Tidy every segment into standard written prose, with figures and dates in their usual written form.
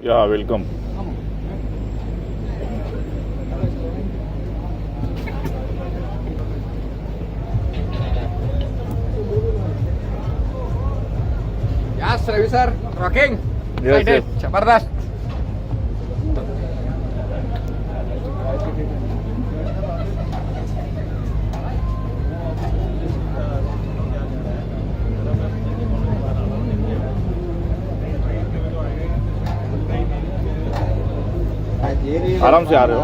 Yeah, welcome. Yes, Ravi sir, rocking. Yes, Excited. yes. Zabardast. आराम से आ रहे हो?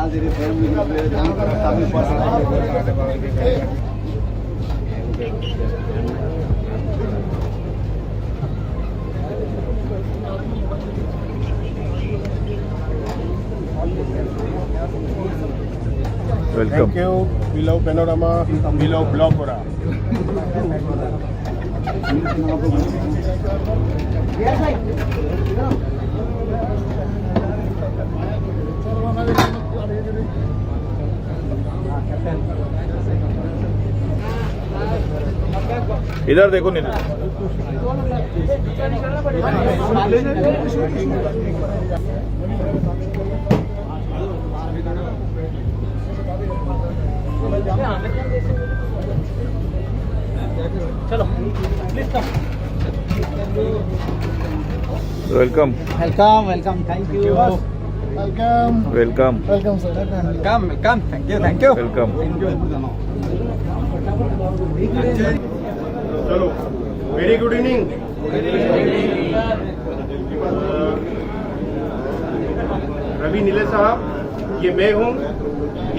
Welcome. Thank you. We love Panorama. We love Blogora. इधर देखो नीचे. Welcome. Welcome. Thank you. Welcome. Welcome. Welcome, sir. Welcome. Thank you. Welcome. चलो. Very good evening. Ravi नीले साहब, ये मैं हूँ,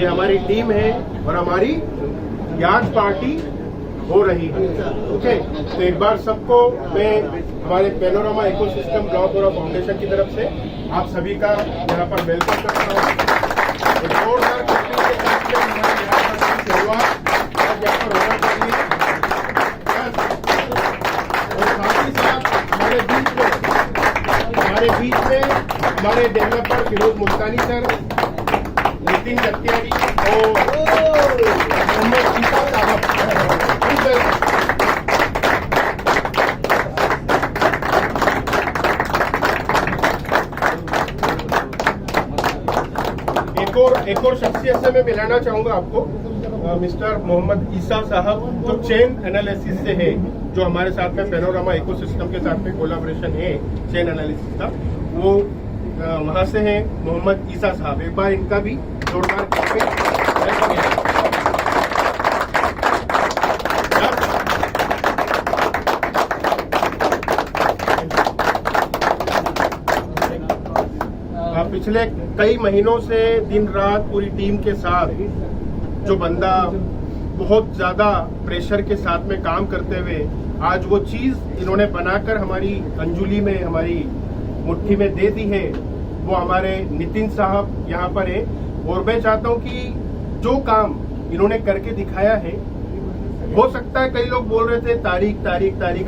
ये हमारी टीम है और हमारी याद पार्टी हो रही है. ओके, तो एक बार सबको मैं हमारे पेनोरामा इकोसिस्टम ब्लॉगोरा फाउंडेशन की तरफ से आप सभी का यहाँ पर वेलकम करता हूँ. जोरदार तालियों के साथ में हमारे यहाँ पर शुरुआत आज यहाँ पर होना चाहिए. और साथ ही साथ हमारे बीच में हमारे डेवलपर फिरोज मुल्तानी सर, नितिन जत्यारी और मोहम्मद ईसा साहब. एक और शख्सियत से मैं मिलाना चाहूंगा आपको, मिस्टर मोहम्मद ईसा साहब, जो चेन एनालिसिस से है, जो हमारे साथ में पेनोरामा इकोसिस्टम के साथ में कोलैबोरेशन है चेन एनालिसिस का, वो वहां से हैं मोहम्मद ईसा साहब. एक बार इनका भी जोरदार पिछले कई महीनों से दिन रात पूरी टीम के साथ जो बंदा बहुत ज्यादा प्रेशर के साथ में काम करते हुए आज वो चीज इन्होंने बनाकर हमारी अंजुली में, हमारी मुट्ठी में दे दी है, वो हमारे नितिन साहब यहाँ पर है. और मैं चाहता हूँ कि जो काम इन्होंने करके दिखाया है, हो सकता है कई लोग बोल रहे थे तारीख,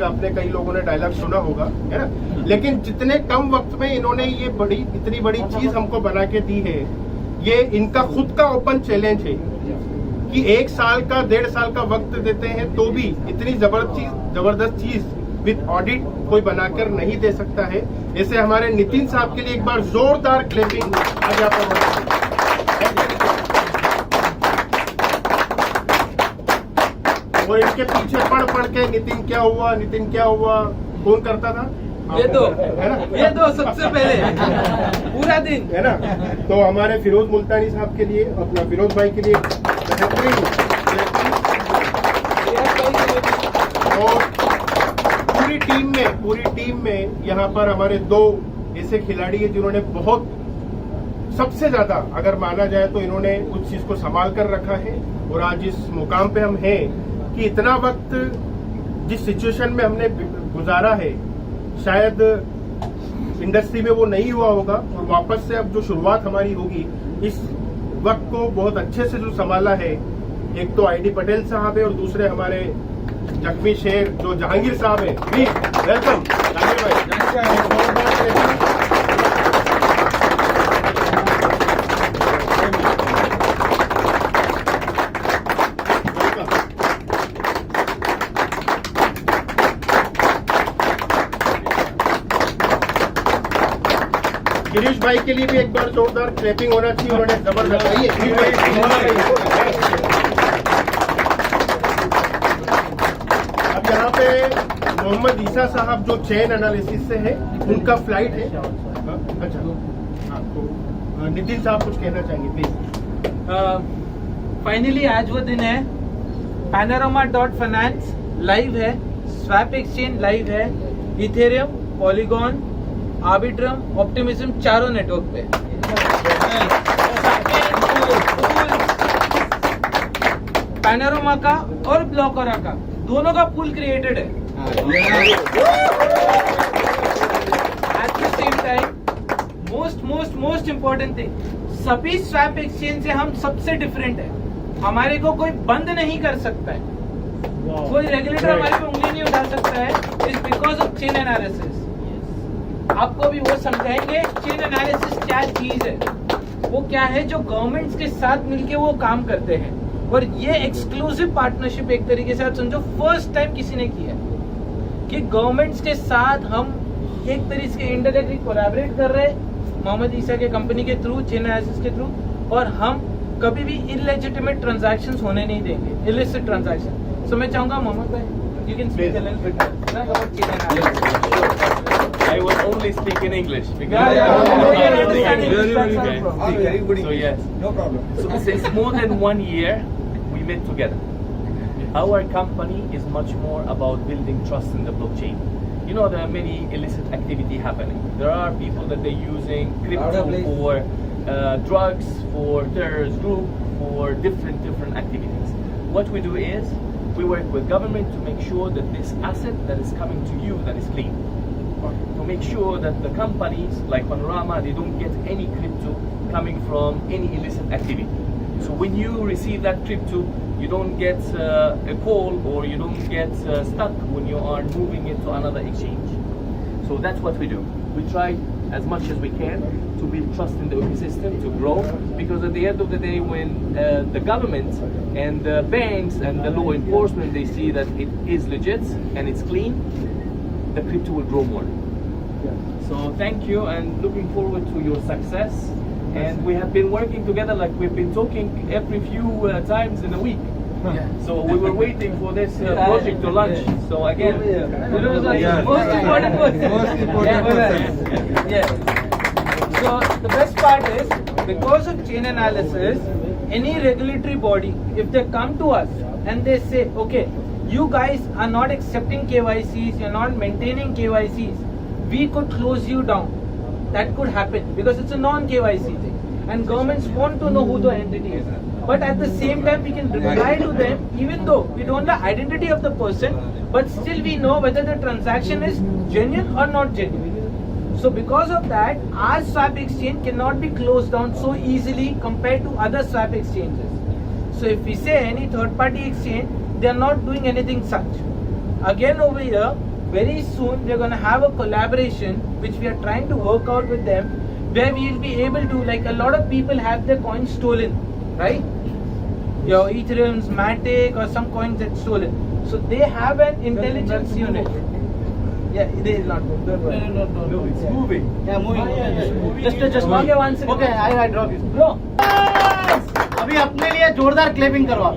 आपने कई लोगों ने डायलॉग सुना होगा, है ना, लेकिन जितने कम वक्त में इन्होंने ये इतनी बड़ी चीज हमको बना के दी है, ये इनका खुद का ओपन चैलेंज है कि 1 साल का 1.5 साल का वक्त देते हैं तो भी इतनी जबरदस्त चीज विद ऑडिट कोई बनाकर नहीं दे सकता है. ऐसे हमारे नितिन साहब के लिए एक बार जोरदार क्लैपिंग आज आप. और इसके पीछे पढ़ के नितिन क्या हुआ कौन करता था? ये दो है ना, ये दो सबसे पहले पूरा दिन, है ना. तो हमारे फिरोज मुल्तानी साहब के लिए, अपना फिरोज भाई के लिए बेहतरीन. और पूरी टीम में यहाँ पर हमारे 2 ऐसे खिलाड़ी हैं जिन्होंने बहुत, सबसे ज्यादा अगर माना जाए तो इन्होंने उस चीज को संभाल कर रखा है. और आज इस मुकाम पे हम हैं कि इतना वक्त जिस सिचुएशन में हमने गुजारा है, शायद इंडस्ट्री में वो नहीं हुआ होगा. और वापस से अब जो शुरुआत हमारी होगी, इस वक्त को बहुत अच्छे से जो संभाला है, एक तो आईडी पटेल साहब है और दूसरे हमारे जख्मी शेर जो जहांगीर साहब है. प्लीज वेलकम जहांगीर भाई. गिरीश भाई के लिए भी एक बार जोरदार क्लैपिंग होना चाहिए, उन्होंने जबरदस्त अब यहाँ पे मोहम्मद ईसा साहब जो चेन एनालिसिस से है, उनका फ्लाइट है। अच्छा हाँ, तो नितिन साहब कुछ कहना चाहेंगे प्लीज। फाइनली आज वो दिन है, Panorama.finance लाइव है, स्वैप एक्सचेंज लाइव है, इथेरियम, पॉलीगॉन, आर्बिट्रम, ऑप्टिमिज्म चारों नेटवर्क पे। पैनोरामा का और ब्लॉकरा का दोनों का पूल क्रिएटेड है। At the same time most important thing, सभी स्वैप एक्सचेंज से हम सबसे डिफरेंट है। हमारे को कोई बंद नहीं कर सकता है, कोई रेगुलेटर हमारे पे उंगली नहीं उठा सकता है। It's because of chain analysis. आपको भी वो समझाएंगे चेन एनालिसिस क्या चीज है, वो क्या है जो गवर्नमेंट्स के साथ मिलके वो काम करते हैं। और ये एक्सक्लूसिव पार्टनरशिप एक तरीके से आप समझो फर्स्ट टाइम किसी ने किया कि गवर्नमेंट्स के साथ हम एक तरीके से इनडायरेक्टली कोलैबोरेट कर रहे हैं मोहम्मद ईसा के कंपनी के थ्रू, चेन एनालिसिस के थ्रू, और हम कभी भी इलेजिटिमेट ट्रांजैक्शंस होने नहीं देंगे, इलिसिट ट्रांजैक्शन। सो मैं चाहूंगा मोहम्मद भाई, you can speak a little bit about chain analysis. I will only speak in English because So yes, no problem. So since more than 1 year, we met together. Our company is much more about building trust in the blockchain. You know, there are many illicit activity happening. There are people that they're using crypto for drugs, for terrorist group, for different activities. What we do is we work with government to make sure that this asset that is coming to you that is clean. To make sure that the companies like Panorama, they don't get any crypto coming from any illicit activity. So when you receive that crypto, you don't get a call or you don't get stuck when you are moving it to another exchange. So that's what we do. We try as much as we can to build trust in the ecosystem, to grow, because at the end of the day, when the government and the banks and the law enforcement, they see that it is legit and it's clean, the crypto will grow more. So thank you and looking forward to your success. And we have been working together like we've been talking every few times in a week. So we were waiting for this project to launch. So again, it was most important person. Yeah. So the best part is, because of chain analysis, any regulatory body, if they come to us and they say, okay, you guys are not accepting KYCs, you're not maintaining KYCs, we could close you down. That could happen because it's a non-KYC thing, and governments want to know who the entity is. But at the same time, we can reply to them even though we don't know the identity of the person, but still we know whether the transaction is genuine or not genuine. So because of that, our swap exchange cannot be closed down so easily compared to other swap exchanges. So if we say any third-party exchange, they are not doing anything such. Again over here, very soon we are going to have a collaboration which we are trying to work out with them, where we will be able to, like a lot of people have their coins stolen, right? Your Ethereum's, Matic or some coins that's stolen. So they have an intelligence unit. Yeah, they is not moving. No, it's moving. Yeah, moving. Just okay, one second. Okay, I drop it. Bro. अभी अपने लिए जोरदार क्लेपिंग करवा।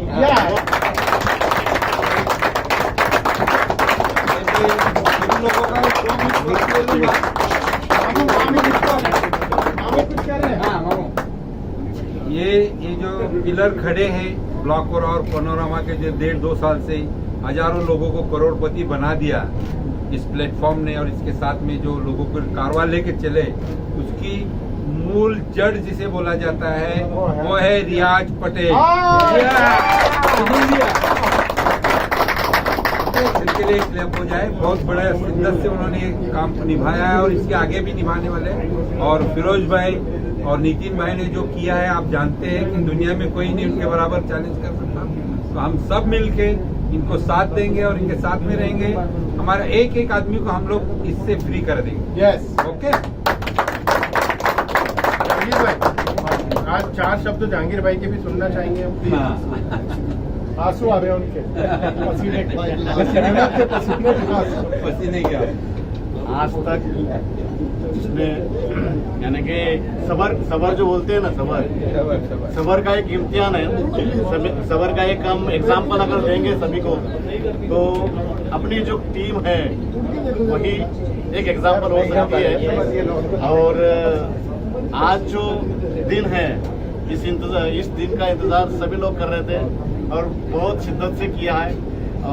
ये जो pillar खड़े हैं blocker और पैनोरामा के, जो 1.5-2 साल से हजारों लोगों को करोड़पति बना दिया इस प्लेटफॉर्म ने, और इसके साथ में जो लोगों को कारवा लेके चले, उसकी मूल जड़ जिसे बोला जाता है वो है रियाज पटेल। इनके लिए क्लैप हो जाए। बहुत बड़ा शिद्दत से उन्होंने ये काम निभाया है और इसके आगे भी निभाने वाले हैं। और फिरोज भाई और नितिन भाई ने जो किया है, आप जानते हैं कि दुनिया में कोई नहीं उनके बराबर चैलेंज कर सकता। तो हम सब मिलके इनको साथ देंगे और इनके साथ में रहेंगे। हमारा एक एक आदमी को हम लोग इससे फ्री कर देंगे। Yes, okay. आज 4 शब्द जहांगीर भाई के भी सुनना चाहेंगे हम। आंसू आ रहे हैं उनके पसीने पसीने क्या आज तक जिसने यानी कि सबर जो बोलते हैं ना, सबर का एक इम्तिहान है। सबर का एक हम एग्जाम्पल अगर देंगे सभी को, तो अपनी जो टीम है वही एक एग्जाम्पल हो सकती है। और आज जो दिन है, इस दिन का इंतजार सभी लोग कर रहे थे और बहुत शिद्दत से किया है।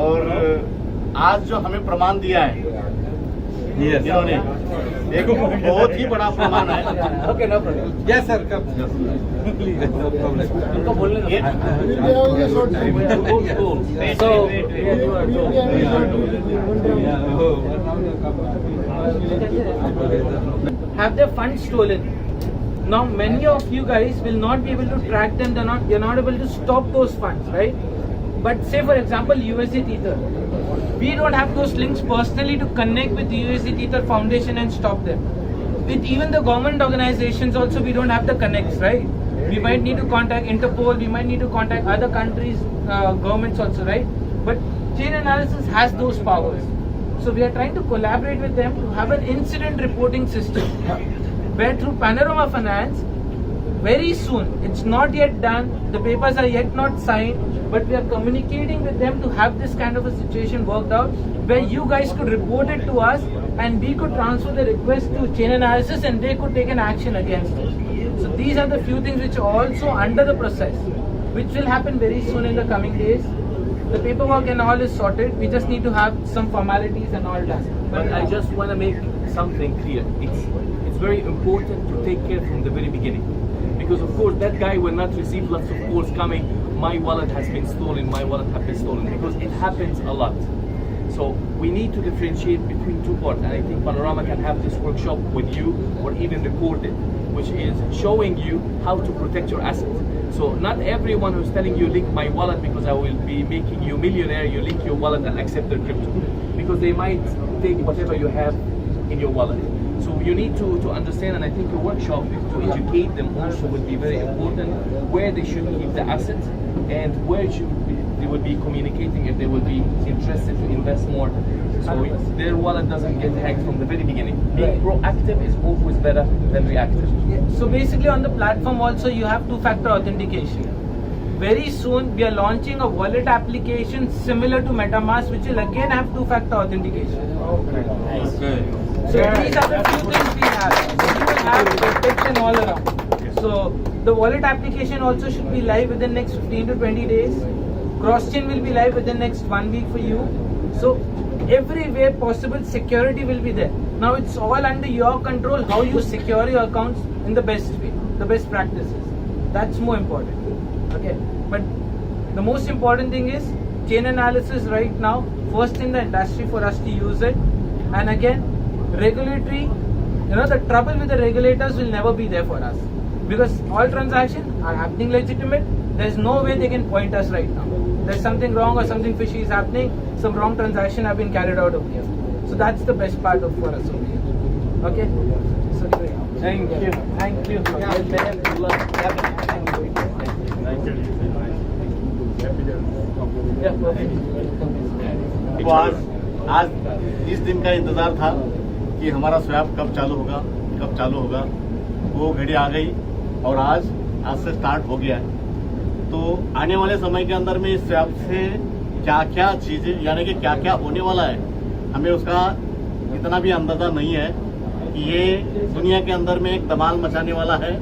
और आज जो हमें प्रमाण दिया है इन्होंने, एक बहुत ही बड़ा प्रमाण है। Okay, no problem. Yes sir, कब उनको बोलने have their funds stolen. Now many of you guys will not be able to track them. You're not able to stop those funds, right? But say for example USD Tether, we don't have those links personally to connect with the USD Tether Foundation and stop them. With even the government organizations also, we don't have the connects, right? We might need to contact Interpol, we might need to contact other countries' governments also, right? But Chain Analysis has those powers. So we are trying to collaborate with them to have an incident reporting system where through Panorama Finance, very soon, it's not yet done, the papers are yet not signed, but we are communicating with them to have this kind of a situation worked out where you guys could report it to us and we could transfer the request to Chain Analysis and they could take an action against us. So these are the few things which are also under the process, which will happen very soon in the coming days. The paperwork and all is sorted. We just need to have some formalities and all done. But I just want to make something clear. It's very important to take care from the very beginning. Because of course that guy will not receive lots of calls coming, my wallet has been stolen, my wallet has been stolen, because it happens a lot. So we need to differentiate between two parts, and I think Panorama can have this workshop with you or even record it, which is showing you how to protect your assets. So not everyone who's telling you link my wallet because I will be making you millionaire, you link your wallet and accept their crypto, because they might take whatever you have in your wallet. So you need to understand, and I think a workshop to educate them also would be very important, where they should keep the assets and where they would be communicating if they will be interested to invest more. So their wallet doesn't get hacked from the very beginning. Being proactive is always better than reactive. So basically on the platform also you have two-factor authentication. Very soon we are launching a wallet application similar to MetaMask, which will again have two-factor authentication. Okay. So these are the few things we have. We will have protection all around. So the wallet application also should be live within next 15 to 20 days. Cross-chain will be live within next 1 week for you. So everywhere possible security will be there. Now it's all under your control how you secure your accounts in the best way, the best practices. That's more important. Okay, but the most important thing is Chain Analysis right now, first in the industry for us to use it. And again, regulatory, the trouble with the regulators will never be there for us, because all transactions are happening legitimate. There's no way they can point us right now. There's something wrong or something fishy is happening, some wrong transaction have been carried out over here. So that's the best part of for us over here. Okay? So thank you. Thank you. Good luck. Yeah, perfect. तो आज इस दिन का इंतजार था कि हमारा swap कब चालू होगा। वो घड़ी आ गई और आज से स्टार्ट हो गया है। तो आने वाले समय के अंदर में इस स्वैप से क्या क्या चीजें, यानी कि क्या क्या होने वाला है, हमें उसका इतना भी अंदाजा नहीं है कि ये दुनिया के अंदर में एक धमाल मचाने वाला है।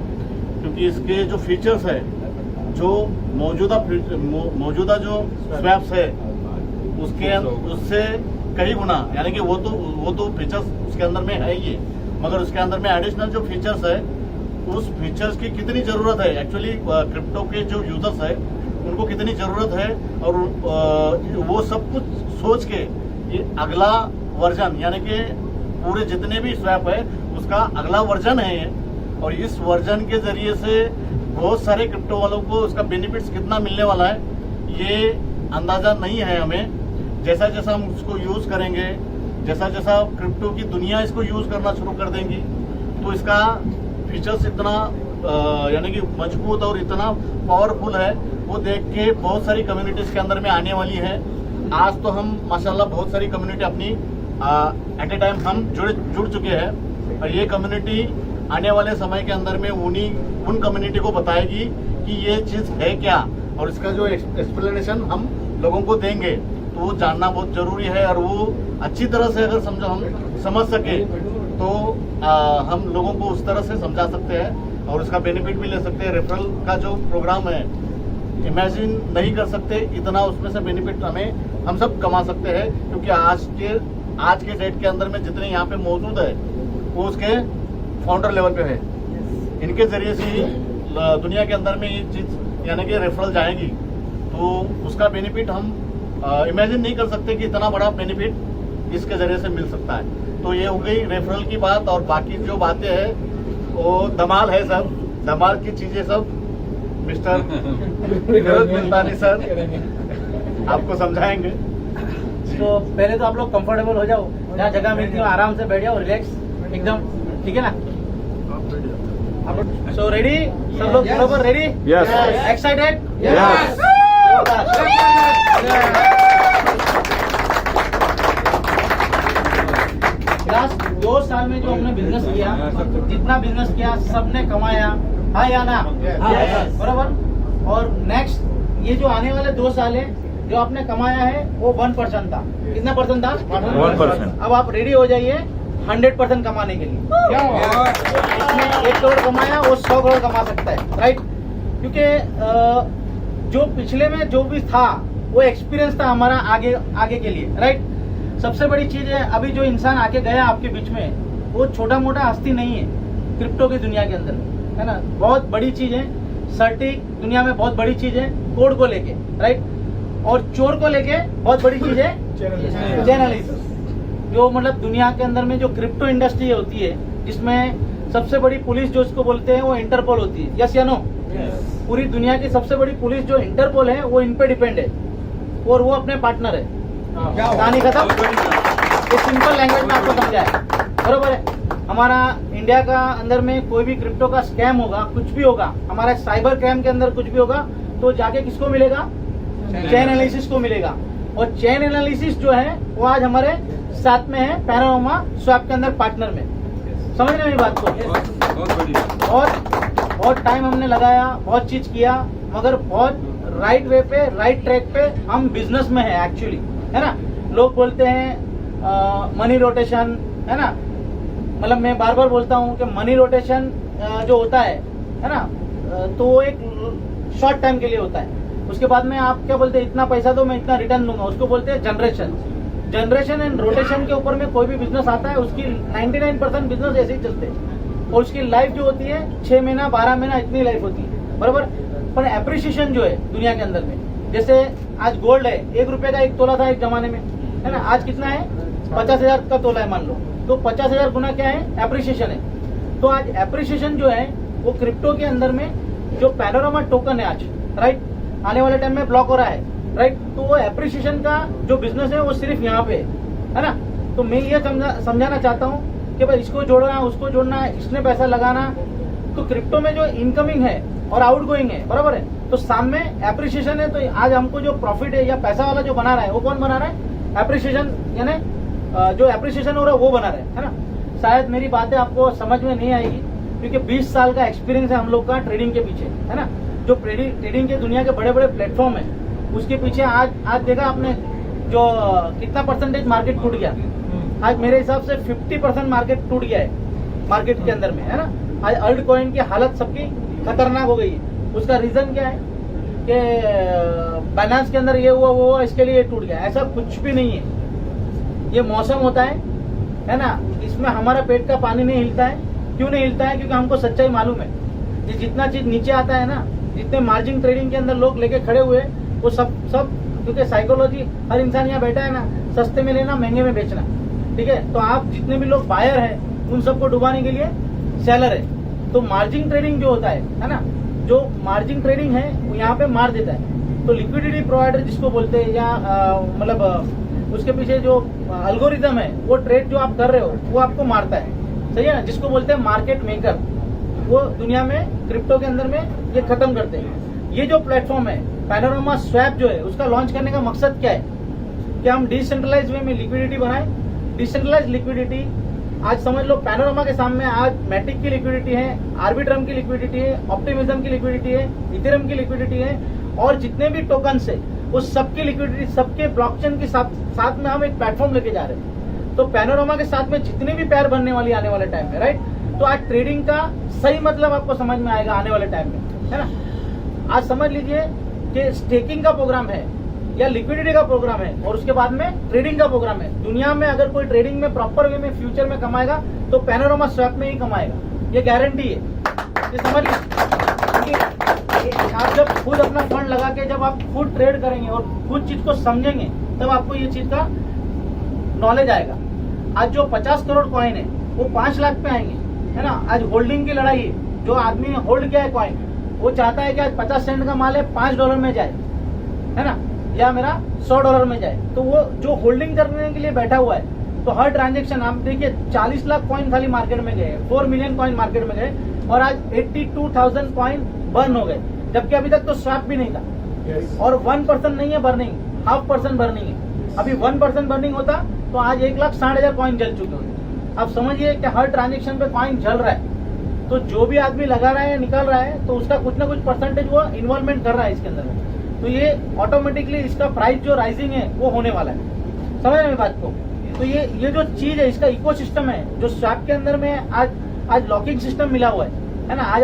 क्योंकि इसके जो फीचर्स है, जो मौजूदा जो स्वैप्स है उससे कई गुना, यानी कि वो तो फीचर्स उसके अंदर में है ही, मगर उसके अंदर में एडिशनल जो फीचर्स है, उस फीचर्स की कितनी जरूरत है, एक्चुअली क्रिप्टो के जो यूजर्स है उनको कितनी जरूरत है, और वो सब कुछ सोच के ये अगला वर्जन, यानी कि पूरे जितने भी स्वैप है उसका अगला वर्जन है ये। और इस वर्जन के जरिए से बहुत सारे क्रिप्टो वालों को उसका बेनिफिट्स कितना मिलने वाला है ये अंदाजा नहीं है हमें। जैसा जैसा हम उसको यूज करेंगे, जैसा जैसा क्रिप्टो की दुनिया इसको यूज करना शुरू कर देंगी, तो इसका फीचर्स इतना यानी कि मजबूत और इतना पावरफुल है, वो देख के बहुत सारी कम्युनिटीज के अंदर में आने वाली है। आज तो हम माशाल्लाह बहुत सारी कम्युनिटी अपनी एट ए टाइम हम जुड़ चुके हैं, और ये कम्युनिटी आने वाले समय के अंदर में उन कम्युनिटी को बताएगी कि ये चीज़ है क्या, और इसका जो एक्सप्लेनेशन हम लोगों को देंगे तो वो जानना बहुत जरूरी है। और वो अच्छी तरह से अगर हम समझ सके तो हम लोगों को उस तरह से समझा सकते हैं और उसका बेनिफिट भी ले सकते हैं। रेफरल का जो प्रोग्राम है, इमेजिन नहीं कर सकते इतना उसमें से बेनिफिट हम सब कमा सकते हैं, क्योंकि आज के डेट के अंदर में जितने यहाँ पे मौजूद है वो उसके फाउंडर लेवल पे है। इनके जरिए से ही दुनिया के अंदर में ये चीज यानी कि रेफरल जाएगी, तो उसका बेनिफिट हम इमेजिन नहीं कर सकते कि इतना बड़ा बेनिफिट इसके जरिए से मिल सकता है। तो ये हो गई रेफरल की बात, और बाकी जो बातें हैं वो धमाल है सब, धमाल की चीजें सब मिस्टर फिरोज मिल्तानी सर आपको समझाएंगे। तो पहले तो आप लोग कंफर्टेबल हो जाओ, जहाँ जगह मिलती है आराम से बैठ जाओ, रिलैक्स एकदम, ठीक है ना? सो रेडी, सब लोग बराबर ready? Yes. Excited? Yes. Last 2 साल में जो हमने बिजनेस किया, जितना बिजनेस किया सबने कमाया, हाँ या ना? बराबर। और नेक्स्ट ये जो आने वाले 2 साल है, जो आपने कमाया है वो 1% था। कितना परसेंट था? 1%। अब आप रेडी हो जाइए 100% कमाने के लिए। इसने 1 करोड़ कमाया, वो 100 करोड़ कमा सकता है, राइट? क्योंकि जो पिछले में जो भी था वो एक्सपीरियंस था हमारा आगे के लिए, राइट? सबसे बड़ी चीज है, अभी जो इंसान आके गया आपके बीच में वो छोटा मोटा हस्ती नहीं है क्रिप्टो की दुनिया के अंदर, है ना? बहुत बड़ी चीज है, सटीक दुनिया में बहुत बड़ी चीज है कोड को लेके, राइट? और चोर को लेके बहुत बड़ी चीज है जर्नलिस्ट, जो मतलब दुनिया के अंदर में जो क्रिप्टो इंडस्ट्री होती है, जिसमें सबसे बड़ी पुलिस जो इसको बोलते हैं वो इंटरपोल होती है। यस या नो? पूरी दुनिया की सबसे बड़ी पुलिस जो इंटरपोल है वो इन पे डिपेंड है, और वो अपने पार्टनर है। कहानी खत्म। ये सिंपल लैंग्वेज में आपको समझाया, बरोबर है? हमारा इंडिया का अंदर में कोई भी क्रिप्टो का स्कैम होगा, कुछ भी होगा, हमारा साइबर क्राइम के अंदर कुछ भी होगा, तो जाके किसको मिलेगा? चेन एनालिसिस को मिलेगा। और चेन एनालिसिस जो है वो आज हमारे साथ में है पैनोरामा स्वैप के अंदर पार्टनर में। समझ रहे हैं मेरी बात को? बहुत बढ़िया। और बहुत टाइम हमने लगाया, बहुत चीज किया, मगर बहुत राइट वे पे, राइट ट्रैक पे हम बिजनेस में है एक्चुअली, है ना? लोग बोलते हैं मनी रोटेशन, है ना? मतलब मैं बार बार बोलता हूँ कि मनी रोटेशन जो होता है ना, तो वो एक शॉर्ट टाइम के लिए होता है। उसके बाद में आप क्या बोलते हैं, इतना पैसा दो मैं इतना रिटर्न दूंगा, उसको बोलते हैं जनरेशन एंड रोटेशन के ऊपर में कोई भी बिजनेस आता है, उसकी 99% बिजनेस ऐसे ही चलते हैं, और उसकी लाइफ जो होती है 6 महीना 12 महीना इतनी लाइफ होती है, बराबर? पर एप्रिसिएशन जो है दुनिया के अंदर में, जैसे आज गोल्ड है, 1 रुपए का 1 तोला था एक जमाने में, है ना? आज कितना है? 50,000 का तोला है मान लो, तो 50,000 गुना क्या है? एप्रिसिएशन है। तो आज एप्रिसिएशन जो है वो क्रिप्टो के अंदर में जो पैनोरामा टोकन है आज, राइट, आने वाले टाइम में ब्लॉक हो रहा है, राइट? तो वो एप्रिसिएशन का जो बिजनेस है वो सिर्फ यहाँ पे है ना? तो मैं ये समझाना चाहता हूँ कि भाई इसको जोड़ना, उसको जोड़ना, इसने पैसा लगाना, तो क्रिप्टो में जो इनकमिंग है और आउटगोइंग है, बराबर है? तो सामने एप्रिसिएशन है, तो आज हमको जो प्रॉफिट है या पैसा वाला जो बना रहा है वो कौन बना रहा है? एप्रिसिएशन, यानी जो एप्रिसिएशन हो रहा है वो बना रहा है ना? शायद मेरी बातें आपको समझ में नहीं आएगी, क्योंकि 20 साल का एक्सपीरियंस है हम लोग का ट्रेडिंग के पीछे, है ना? जो ट्रेडिंग के दुनिया के बड़े बड़े प्लेटफॉर्म है, उसके पीछे आज देखा आपने जो कितना परसेंटेज मार्केट टूट गया। आज मेरे हिसाब से 50% मार्केट टूट गया है मार्केट के अंदर में, है ना? आज अल्ट कॉइन की हालत सबकी खतरनाक हो गई है। उसका रीजन क्या है कि बाइनेंस के अंदर ये हुआ वो हुआ, इसके लिए ये टूट गया। ऐसा कुछ भी नहीं है, ये मौसम होता है ना? इसमें हमारा पेट का पानी नहीं हिलता है। क्यों नहीं हिलता है? क्योंकि हमको सच्चाई मालूम है। ये जितना चीज नीचे आता है ना, जितने मार्जिन ट्रेडिंग के अंदर लोग लेके खड़े हुए, वो सब क्योंकि साइकोलॉजी, हर इंसान यहाँ बैठा है ना, सस्ते में लेना महंगे में बेचना, ठीक है? तो आप जितने भी लोग बायर हैं उन सबको डुबाने के लिए सेलर है। तो मार्जिन ट्रेडिंग जो होता है ना, जो मार्जिन ट्रेडिंग है वो यहाँ पे मार देता है। तो लिक्विडिटी प्रोवाइडर जिसको बोलते हैं, या मतलब उसके पीछे जो अल्गोरिदम है, वो ट्रेड जो आप कर रहे हो वो आपको मारता है, सही है ना? जिसको बोलते हैं मार्केट मेकर, वो दुनिया में क्रिप्टो के अंदर में ये खत्म करते हैं। ये जो प्लेटफॉर्म है पैनोरामा स्वैप जो है, उसका लॉन्च करने का मकसद क्या है कि हम डिसेंट्रलाइज वे में लिक्विडिटी बनाए। डिसेंट्रलाइज लिक्विडिटी आज समझ लो पैनोरमा के सामने आज मैटिक की लिक्विडिटी है, आर्बिट्रम की लिक्विडिटी है, ऑप्टिमिज्म की लिक्विडिटी है, इथेरियम की लिक्विडिटी है और जितने भी टोकन्स है उस सबकी लिक्विडिटी, सबके ब्लॉकचेन के साथ में हम एक प्लेटफॉर्म लेके जा रहे हैं। तो पैनोरमा के साथ में जितने भी पैर बनने वाली आने वाले टाइम में, राइट, तो आज ट्रेडिंग का सही मतलब आपको समझ में आएगा आने वाले टाइम में, है ना। आज समझ लीजिए कि स्टेकिंग का प्रोग्राम है या लिक्विडिटी का प्रोग्राम है और उसके बाद में ट्रेडिंग का प्रोग्राम है। दुनिया में अगर कोई ट्रेडिंग में प्रॉपर वे में फ्यूचर में कमाएगा तो पैनोरमा स्वैप में ही कमाएगा, ये गारंटी है। ये समझ लीजिए, आप जब खुद अपना फंड लगा के जब आप खुद ट्रेड करेंगे और खुद चीज को समझेंगे तब आपको ये चीज का नॉलेज आएगा। आज जो 50 करोड़ कॉइन है वो 5 लाख पे आएंगे, है ना। आज होल्डिंग की लड़ाई है, जो आदमी ने होल्ड किया है कॉइन वो चाहता है कि आज 50 सेंट का माल है $5 में जाए, है ना, या मेरा $100 में जाए। तो वो जो होल्डिंग करने के लिए बैठा हुआ है तो हर ट्रांजेक्शन आप देखिए 40 लाख कॉइन खाली मार्केट में गए, 4 मिलियन कॉइन मार्केट में गए और आज 82,000 कॉइन बर्न हो गए, जबकि अभी तक तो स्वैप भी नहीं था। और 1% नहीं है बर्निंग, 0.5% बर्निंग है। अभी 1% बर्निंग होता तो आज 1,60,000 कॉइन जल चुके होते। आप समझिए कि हर ट्रांजेक्शन पे कॉइन जल रहा है, तो जो भी आदमी लगा रहा है निकाल रहा है तो उसका कुछ ना कुछ परसेंटेज वो इन्वॉल्वमेंट कर रहा है इसके अंदर में। तो ये ऑटोमेटिकली इसका प्राइस जो राइजिंग है वो होने वाला है, समझ रहे हैं बात को। तो ये जो चीज है इसका इकोसिस्टम है जो स्वैप के अंदर में आज लॉकिंग सिस्टम मिला हुआ है ना। आज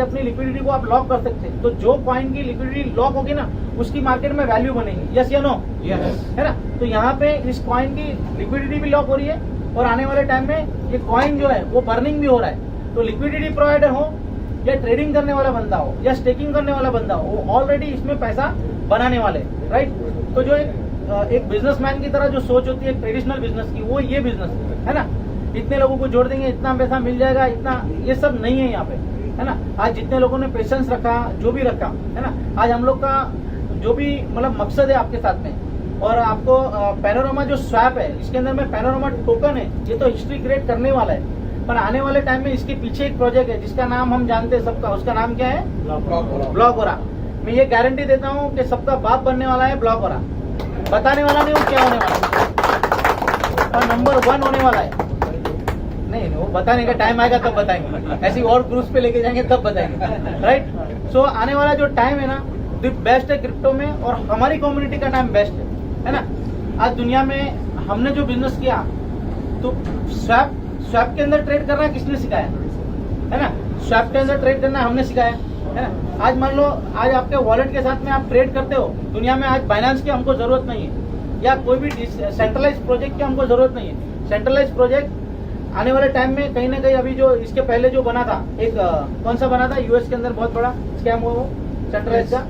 अपनी लिक्विडिटी को आप लॉक कर सकते हैं। तो जो कॉइन की लिक्विडिटी लॉक होगी ना उसकी मार्केट में वैल्यू बनेगी, यस या नो, है ना। तो यहाँ पे इस कॉइन की लिक्विडिटी भी लॉक हो रही है और आने वाले टाइम में ये कॉइन जो है वो बर्निंग भी हो रहा है। तो लिक्विडिटी प्रोवाइडर हो या ट्रेडिंग करने वाला बंदा हो या स्टेकिंग करने वाला बंदा हो, वो ऑलरेडी इसमें पैसा बनाने वाले, राइट। तो जो एक बिजनेसमैन की तरह जो सोच होती है ट्रेडिशनल बिजनेस की, वो ये बिजनेस है ना। इतने लोगों को जोड़ देंगे, इतना पैसा मिल जाएगा, इतना, ये सब नहीं है यहाँ पे, है ना। आज जितने लोगों ने पेशेंस रखा, जो भी रखा, है ना, आज हम लोग का जो भी मतलब मकसद है आपके साथ में, और आपको पैनोरमा जो स्वैप है इसके अंदर में पैनोरमा टोकन है, ये तो हिस्ट्री क्रिएट करने वाला है। पर आने वाले टाइम में इसके पीछे एक प्रोजेक्ट है जिसका नाम हम जानते हैं सबका, उसका नाम क्या है, ब्लॉकओरा। मैं ये गारंटी देता हूँ कि सबका बाप बनने वाला है ब्लॉकओरा। बताने वाला नहीं हूँ क्या होने वाला है, और नंबर 1 होने वाला है। नहीं, वो बताने का टाइम आएगा तब बताएंगे, ऐसी और ग्रुप्स पे लेके जाएंगे तब बताएंगे, राइट। सो आने वाला जो टाइम है ना द बेस्ट है क्रिप्टो में, और हमारी कम्युनिटी का टाइम बेस्ट है ना। आज दुनिया में हमने जो बिजनेस किया तो स्वैप के अंदर ट्रेड करना किसने सिखाया, है ना। स्वैप के अंदर ट्रेड करना हमने सिखाया, है ना। आज मान लो आज आपके वॉलेट के साथ में आप ट्रेड करते हो दुनिया में, आज बाइनेंस की हमको जरूरत नहीं है या कोई भी सेंट्रलाइज प्रोजेक्ट की हमको जरूरत नहीं है। सेंट्रलाइज प्रोजेक्ट आने वाले टाइम में कहीं ना कहीं, अभी जो इसके पहले जो बना था एक कौन सा बना था यूएस के अंदर बहुत बड़ा स्कैम हुआ, वो सेंट्रलाइज का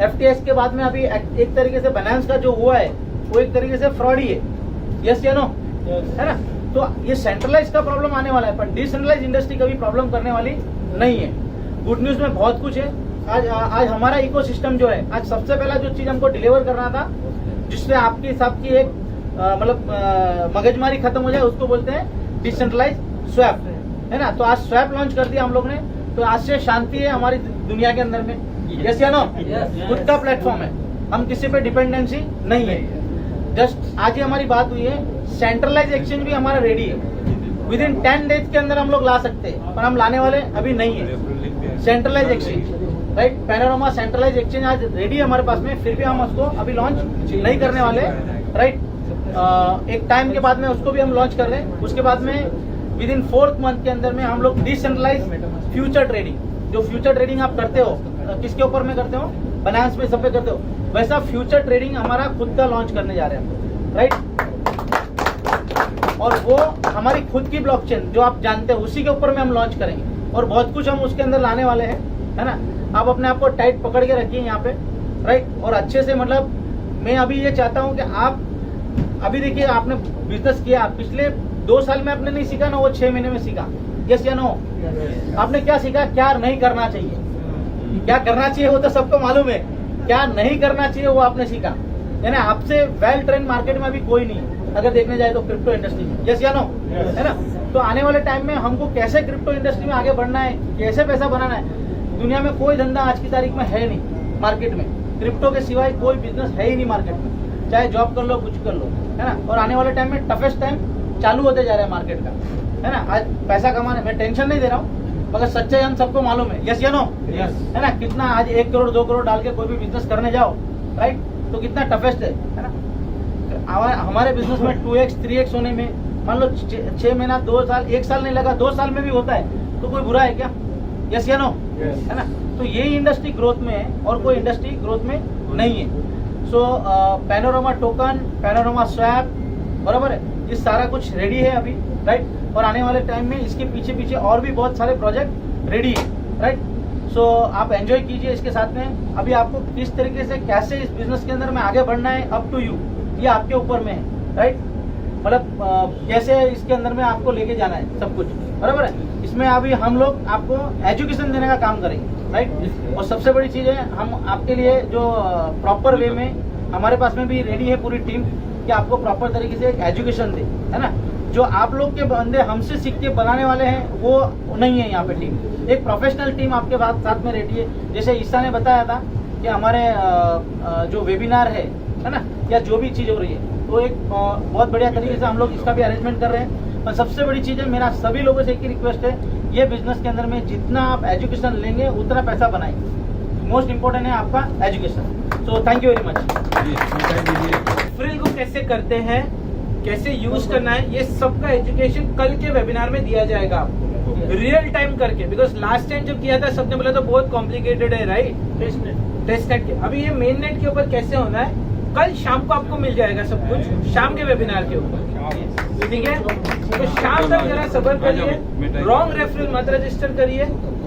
FTX के बाद में अभी एक तरीके से बाइनेंस का जो हुआ है वो एक तरीके से फ्रॉड ही है, यस या नो, है ना। तो ये सेंट्रलाइज का प्रॉब्लम आने वाला है, पर डिसेंट्रलाइज इंडस्ट्री कभी प्रॉब्लम करने वाली नहीं है। गुड न्यूज में बहुत कुछ है। आज हमारा इकोसिस्टम जो है, आज सबसे पहला जो चीज हमको डिलीवर करना था जिससे आपकी हिसाब की एक मतलब मगजमारी खत्म हो जाए, उसको बोलते हैं डिसेंट्रलाइज स्वैप, है ना। तो आज स्वैप लॉन्च कर दिया हम लोग ने, तो आज से शांति है हमारी दुनिया के अंदर में, यस या नो। खुद का प्लेटफॉर्म है, हम किसी पे डिपेंडेंसी नहीं है। जस्ट आज ही हमारी बात हुई है, सेंट्रलाइज एक्सचेंज भी हमारा रेडी है, विद इन 10 डेज के अंदर हम लोग ला सकते हैं, पर हम लाने वाले अभी नहीं है centralize exchange, right. Panorama centralize exchange आज रेडी है हमारे पास में, फिर भी हम उसको अभी लॉन्च नहीं करने वाले, राइट। एक टाइम के बाद में उसको भी हम लॉन्च कर रहे हैं। उसके बाद में विद इन 4th मंथ के अंदर में हम लोग डिसेंट्रलाइज फ्यूचर ट्रेडिंग, जो फ्यूचर ट्रेडिंग आप करते हो किसके ऊपर में करते हो, बाइनेंस पे सब पे करते हो, वैसा फ्यूचर ट्रेडिंग हमारा खुद का लॉन्च करने जा रहे हैं, राइट। और वो हमारी खुद की ब्लॉकचेन जो आप जानते हो उसी के ऊपर में हम लॉन्च करेंगे, और बहुत कुछ हम उसके अंदर लाने वाले हैं, है ना। आप अपने आप को टाइट पकड़ के रखिए यहाँ पे, राइट। और अच्छे से, मतलब मैं अभी ये चाहता हूँ कि आप अभी देखिए, आपने बिजनेस किया, पिछले 2 साल में आपने नहीं सीखा ना, वो 6 महीने में सीखा, यस या नो। आपने क्या सीखा, क्या नहीं करना चाहिए, क्या करना चाहिए वो तो सबको मालूम है, क्या नहीं करना चाहिए वो आपने सीखा, यानी आपसे वेल ट्रेंड मार्केट में अभी कोई नहीं अगर देखने जाए तो क्रिप्टो इंडस्ट्री में, यस या नो, है ना। तो आने वाले टाइम में हमको कैसे क्रिप्टो इंडस्ट्री में आगे बढ़ना है, कैसे पैसा बनाना है। दुनिया में कोई धंधा आज की तारीख में है नहीं मार्केट में, क्रिप्टो के सिवाय कोई बिजनेस है ही नहीं मार्केट में, चाहे जॉब कर लो कुछ कर लो। है ना। और आने वाले टाइम में टफेस्ट टाइम चालू होते जा रहा है मार्केट का, है ना। आज पैसा कमाने में टेंशन नहीं दे रहा हूँ, मगर सच्चाई हम सबको मालूम है, यस या नो, है ना। कितना आज 1 करोड़ 2 करोड़ डाल के कोई भी बिजनेस करने जाओ, राइट, तो कितना टफेस्ट है ना। हमारे बिजनेस में 2x 3x होने में मान लो 6 महीना 2 साल 1 साल नहीं लगा, 2 साल में भी होता है, तो कोई बुरा है क्या, यस या नो, है ना। तो यही इंडस्ट्री ग्रोथ में है और कोई इंडस्ट्री ग्रोथ में नहीं है। सो पैनोरामा टोकन, पैनोरामा स्वैप, बराबर है, ये सारा कुछ रेडी है अभी, राइट। और आने वाले टाइम में इसके पीछे पीछे और भी बहुत सारे प्रोजेक्ट रेडी है, राइट। सो आप एंजॉय कीजिए इसके साथ में। अभी आपको किस तरीके से कैसे इस बिजनेस के अंदर में आगे बढ़ना है, अप टू यू, ये आपके ऊपर में है, राइट। मतलब कैसे इसके अंदर में आपको लेके जाना है, सब कुछ बराबर है। इसमें अभी हम लोग आपको एजुकेशन देने का काम करेंगे, राइट। और सबसे बड़ी चीज है, हम आपके लिए जो प्रॉपर वे में हमारे पास में भी रेडी है पूरी टीम कि आपको प्रॉपर तरीके से एक एजुकेशन दे, है ना। जो आप लोग के बंदे हमसे सीख के बनाने वाले हैं वो नहीं है यहाँ पे टीम, एक प्रोफेशनल टीम आपके साथ में रेडी है। जैसे ईसा ने बताया था कि हमारे जो वेबिनार है ना, या जो भी चीज़ हो रही है, तो एक बहुत बढ़िया तरीके से हम लोग इसका भी अरेंजमेंट कर रहे हैं। और सबसे बड़ी चीज़ है, मेरा सभी लोगों से एक ही रिक्वेस्ट है, ये बिजनेस के अंदर में जितना आप एजुकेशन लेंगे उतना पैसा बनाएंगे। मोस्ट इम्पोर्टेंट है आपका education. So thank you very much. Frill को कैसे करते हैं, कैसे यूज करना है, ये सबका एजुकेशन कल के वेबिनार में दिया जाएगा आपको, रियल टाइम करके। बिकॉज लास्ट टाइम जब किया था सबने बोला तो बहुत कॉम्प्लिकेटेड है, राइट, टेस्ट नेट के। अभी ये मेन नेट के ऊपर कैसे होना है, कल शाम को आपको मिल जाएगा सब कुछ, शाम के वेबिनार के ऊपर, ठीक है। तो शाम तक जरा सब्र करिए, रॉन्ग रेफरल मत रजिस्टर करिए।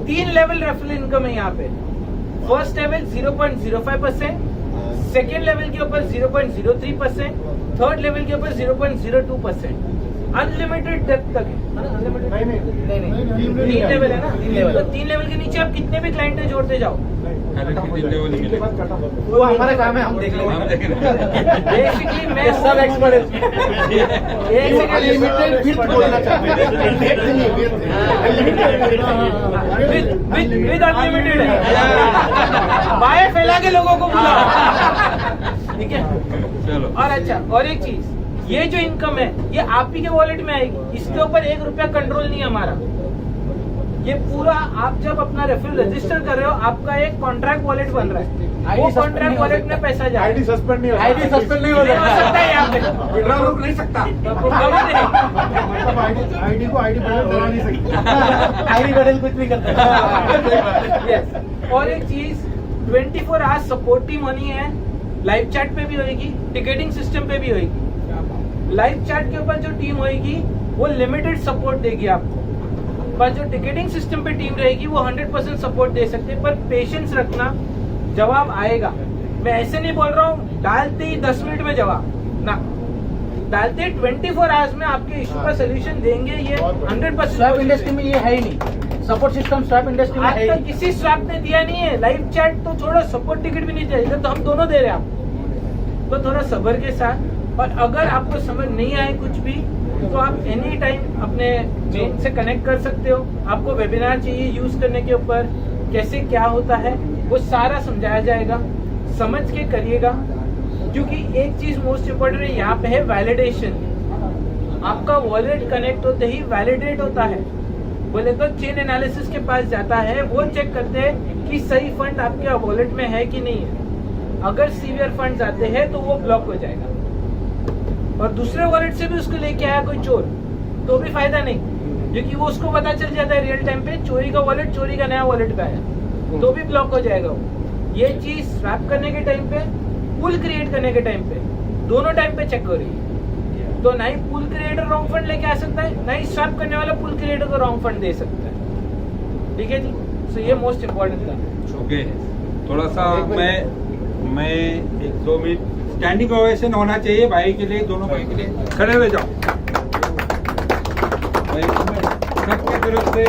3 लेवल रेफरल इनकम है यहाँ पे। फर्स्ट लेवल 0.05%, सेकेंड लेवल के ऊपर 0.03%, थर्ड लेवल के ऊपर 0.02%, अनलिमिटेड डेप्थ तक है ना। अनलिमिटेड नहीं, 3 लेवल है ना, 3 लेवल। तो 3 लेवल के नीचे आप कितने भी क्लाइंट जोड़ते जाओ, वो हमारा काम है, हम देख लेंगे। बेसिकली मैं सब एक्सपर्ट विद अनलिमिटेड है, बाय फैला के लोगों को बुला, ठीक है। चलो। और अच्छा, और एक चीज, ये जो इनकम है ये आप ही के वॉलेट में आएगी, इसके ऊपर 1 रुपया कंट्रोल नहीं है हमारा। ये पूरा आप जब अपना रेफरल रजिस्टर कर रहे हो, आपका एक कॉन्ट्रैक्ट वॉलेट बन रहा है, वो कॉन्ट्रैक्ट वॉलेट में पैसा जाए। आईडी सस्पेंड नहीं हो सकता है यहाँ पे, विड्रॉल रुक नहीं सकता, आईडी को आईडी बदल करा नहीं सकता, आईडी बदल कुछ नहीं करता। Yes. और एक चीज, 24 आवर्स सपोर्ट टीम होनी है, लाइव चैट पे भी होगी, टिकटिंग सिस्टम पे भी होगी। लाइव चैट के ऊपर जो टीम होगी वो लिमिटेड सपोर्ट देगी आपको, पर जो टिकटिंग सिस्टम पे टीम रहेगी वो 100% सपोर्ट दे सकते हैं। पर पेशेंस रखना, जवाब आएगा। मैं ऐसे नहीं बोल रहा हूँ डालते ही 10 मिनट में जवाब ना, डालते 24 आवर्स में आपके इशू का सोल्यूशन देंगे। ये 100% स्वैप इंडस्ट्री में ये है ही नहीं, सपोर्ट सिस्टम स्वैप इंडस्ट्री में आज है ही तक नहीं। किसी स्वैप ने दिया नहीं है। लाइव चैट तो छोड़ो, सपोर्ट टिकट भी नहीं दिया, तो हम दोनों दे रहे हैं आपको। तो थोड़ा सब्र के साथ, और अगर आपको समझ नहीं आए कुछ भी तो आप एनी टाइम अपने मेन से कनेक्ट कर सकते हो। आपको वेबिनार चाहिए यूज करने के ऊपर, कैसे क्या होता है वो सारा समझाया जाएगा, समझ के करिएगा। क्योंकि एक चीज मोस्ट इम्पोर्टेंट है यहाँ पे है वैलिडेशन। आपका वॉलेट कनेक्ट होते ही वैलिडेट होता है, बोले तो चेन एनालिसिस के पास जाता है, वो चेक करते हैं कि सही फंड आपके वॉलेट में है कि नहीं है। अगर सीवियर फंड्स आते हैं तो वो ब्लॉक हो जाएगा, और दूसरे वॉलेट से भी उसको लेके आया कोई चोर तो भी फायदा नहीं, क्योंकि वो उसको पता चल जाता है रियल टाइम पे चोरी का वॉलेट चोरी का नया वॉलेट का है, तो भी ब्लॉक हो जाएगा वो। ये चीज स्वैप करने के टाइम पे, पूल क्रिएट करने के टाइम पे, दोनों टाइम पे चेक हो रही है। तो ना ही पूल क्रिएटर रॉन्ग फंड लेके आ सकता है, ना ही स्वैप करने वाला पूल क्रिएटर को रॉन्ग फंड दे सकता है, ठीक है जी। सो ये मोस्ट इम्पोर्टेंट था। ओके, थोड़ा सा मैं 1-2 मिनट स्टैंडिंग ओवेशन होना चाहिए भाई के लिए, दोनों भाई के लिए। खड़े हो जाओ भाई, सबकी तरफ से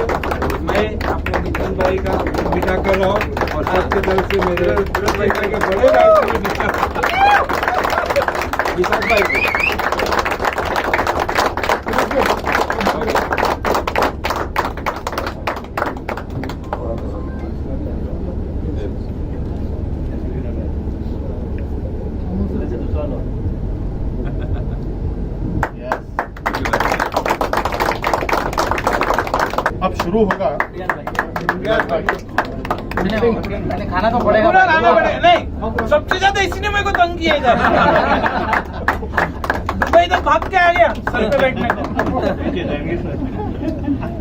मैं अपने नितिन भाई का विदा कर रहा हूँ, और सबकी तरफ से मेरे भाई के बड़े विशाल भाई को। शुरू होगा। मैंने खाना तो पड़ेगा। पूरा लाना पड़ेगा। नहीं, सबसे ज्यादा इसी ने मेरे को तंग किया इधर। दुबई तो भाग के आ गया सर पे बैठने को।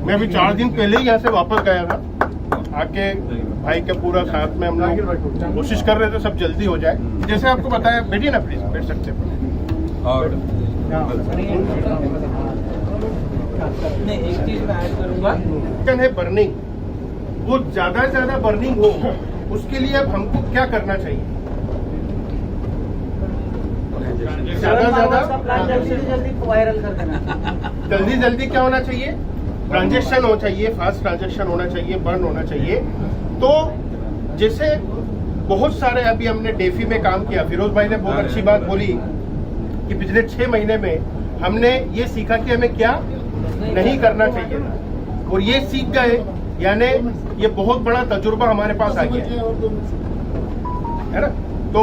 मैं अभी 4 दिन पहले ही यहाँ से वापस गया था। आके भाई के पूरा साथ में हम लोग कोशिश कर रहे थे सब जल्दी हो जाए। जैसे आपको बताया, बैठिए ना प्लीज, बैठ सकते हैं। और नहीं, एक चीज मैं ऐड करूंगा। है बर्निंग, वो ज्यादा से ज्यादा बर्निंग हो, उसके लिए अब हमको क्या करना चाहिए? ज्यादा से ज्यादा जल्दी वायरल कर देना। जल्दी क्या होना चाहिए? ट्रांजेक्शन होना चाहिए, फास्ट ट्रांजेक्शन होना चाहिए, बर्न होना चाहिए। तो जैसे बहुत सारे अभी हमने डेफी में काम किया, फिरोज भाई ने बहुत अच्छी बात बोली कि पिछले 6 महीने में हमने ये सीखा कि हमें क्या नहीं करना चाहिए, और ये सीख गए, यानी ये बहुत बड़ा तजुर्बा हमारे पास आ गया है ना। तो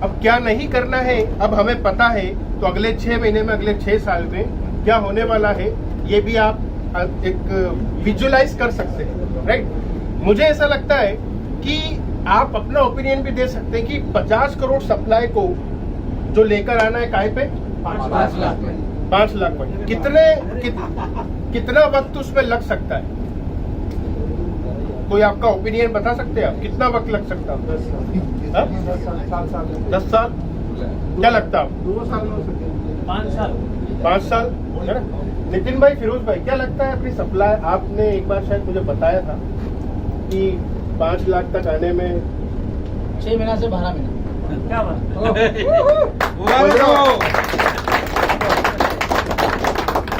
अब क्या नहीं करना है अब हमें पता है, तो अगले 6 महीने में, अगले 6 साल में क्या होने वाला है, ये भी आप एक विजुअलाइज कर सकते हैं, राइट। मुझे ऐसा लगता है कि आप अपना ओपिनियन भी दे सकते हैं कि 50 करोड़ सप्लाई को जो लेकर आना है काय पे 5 लाख में कितना वक्त उसमें लग सकता है? कोई आपका ओपिनियन बता सकते हैं आप, कितना वक्त लग सकता है? 10 साल? क्या लगता है? 2 साल में हो सकते, 5 साल। 5 साल है ना। नितिन भाई, फिरोज भाई, क्या लगता है अपनी सप्लाई? आपने एक बार शायद मुझे बताया था कि 5 लाख तक आने में 6 महीना से 12 महीना। क्या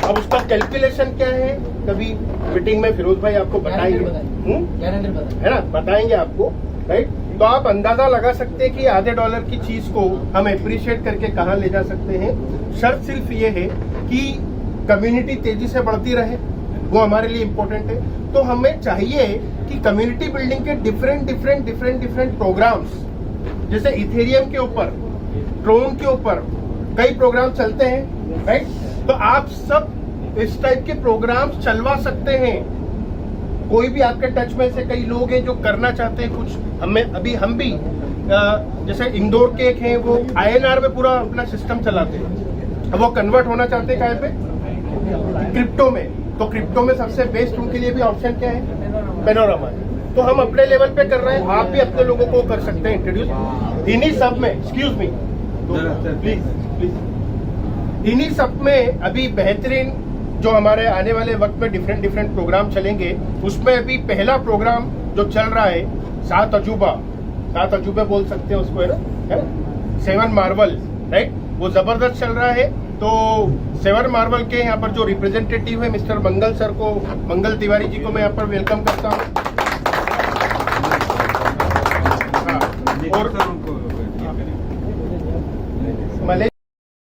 अब उसका कैलकुलेशन क्या है? कभी मीटिंग में फिरोज भाई आपको बताएंगे, है ना, बताएंगे आपको, राइट। तो आप अंदाजा लगा सकते हैं कि आधे डॉलर की चीज को हम एप्रिशिएट करके कहाँ ले जा सकते हैं। शर्त सिर्फ ये है कि कम्युनिटी तेजी से बढ़ती रहे, वो हमारे लिए इम्पोर्टेंट है। तो हमें चाहिए कि कम्युनिटी बिल्डिंग के डिफरेंट प्रोग्राम्स, जैसे इथेरियम के ऊपर, ट्रोन के ऊपर कई प्रोग्राम चलते हैं, राइट। तो आप सब इस टाइप के प्रोग्राम्स चलवा सकते हैं। कोई भी आपके टच में से कई लोग हैं जो करना चाहते हैं कुछ, हम भी जैसे इंदौर के एक हैं, वो INR में पूरा अपना सिस्टम चलाते हैं। अब वो कन्वर्ट होना चाहते हैं कहाँ पे? क्रिप्टो में। तो क्रिप्टो में सबसे बेस्ट उनके लिए भी ऑप्शन क्या है? पेनोरामा है। तो हम अपने लेवल पे कर रहे हैं, आप भी अपने लोगों को कर सकते हैं इंट्रोड्यूस। इन्हीं सब में, एक्सक्यूज मी प्लीज, इन्हीं सब में अभी बेहतरीन जो हमारे आने वाले वक्त में डिफरेंट प्रोग्राम चलेंगे, उसमें अभी पहला प्रोग्राम जो चल रहा है 7 अजूबे बोल सकते हैं उसको, है ना, 7 मार्वल, राइट। वो जबरदस्त चल रहा है। तो 7 मार्वल के यहाँ पर जो रिप्रेजेंटेटिव है मिस्टर मंगल सर को, मंगल तिवारी जी को मैं यहाँ पर वेलकम करता हूँ।